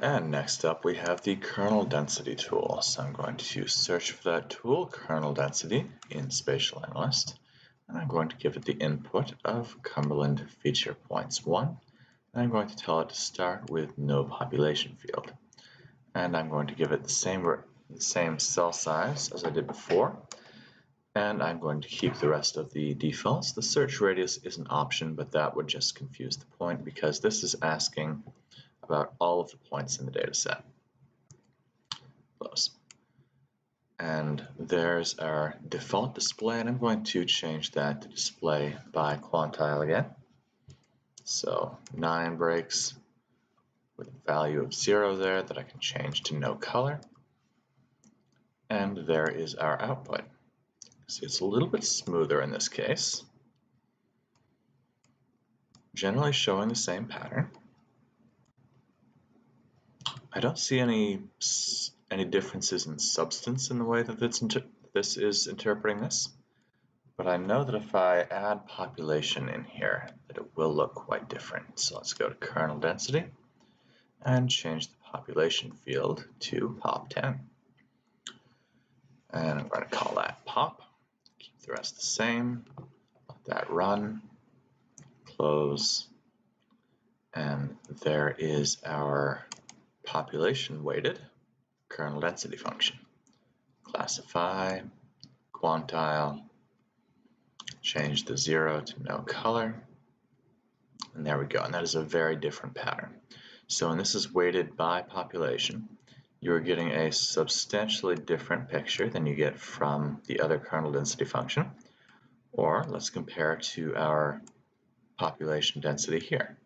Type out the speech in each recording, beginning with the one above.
And next up we have the Kernel Density tool. So I'm going to search for that tool, Kernel Density, in Spatial Analyst. And I'm going to give it the input of Cumberland feature points 1. And I'm going to tell it to start with no population field. And I'm going to give it the same cell size as I did before. And I'm going to keep the rest of the defaults. The search radius is an option, but that would just confuse the point because this is asking about all of the points in the data set. Close. And there's our default display, and I'm going to change that to display by quantile again. So 9 breaks with a value of 0 there that I can change to no color. And there is our output. See, it's a little bit smoother in this case, generally showing the same pattern. I don't see any differences in substance in the way that this is interpreting this, but I know that if I add population in here, that it will look quite different. So let's go to Kernel Density and change the population field to pop10. And I'm going to call that pop. Keep the rest the same. Let that run. Close. And there is our population weighted kernel density function. Classify, quantile, change the 0 to no color, and there we go. And that is a very different pattern. So when this is weighted by population, you're getting a substantially different picture than you get from the other kernel density function. Or let's compare to our population density here.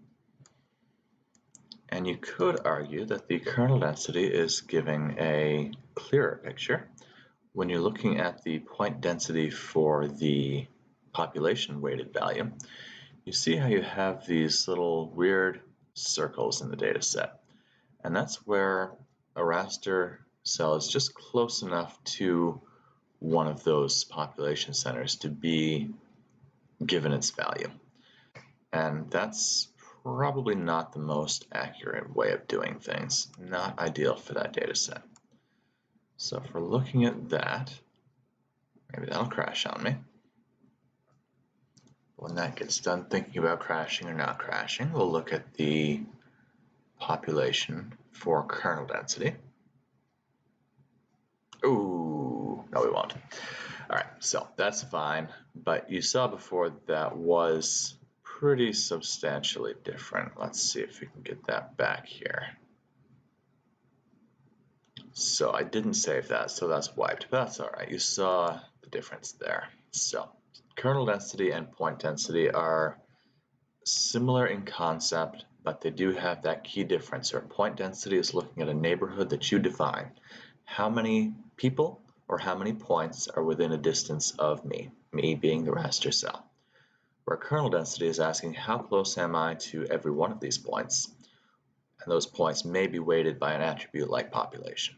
And you could argue that the kernel density is giving a clearer picture. When you're looking at the point density for the population weighted value, you see how you have these little weird circles in the data set. And that's where a raster cell is just close enough to one of those population centers to be given its value. And that's probably not the most accurate way of doing things. Not ideal for that data set. So if we're looking at that, maybe that'll crash on me. When that gets done thinking about crashing or not crashing, we'll look at the population for kernel density. Ooh, no we won't. All right, so that's fine, but you saw before that was pretty substantially different. Let's see if we can get that back here. So I didn't save that, so that's wiped, but that's all right. You saw the difference there. So kernel density and point density are similar in concept, but they do have that key difference where point density is looking at a neighborhood that you define. How many people or how many points are within a distance of me being the raster cell. Where kernel density is asking how close am I to every one of these points, and those points may be weighted by an attribute like population.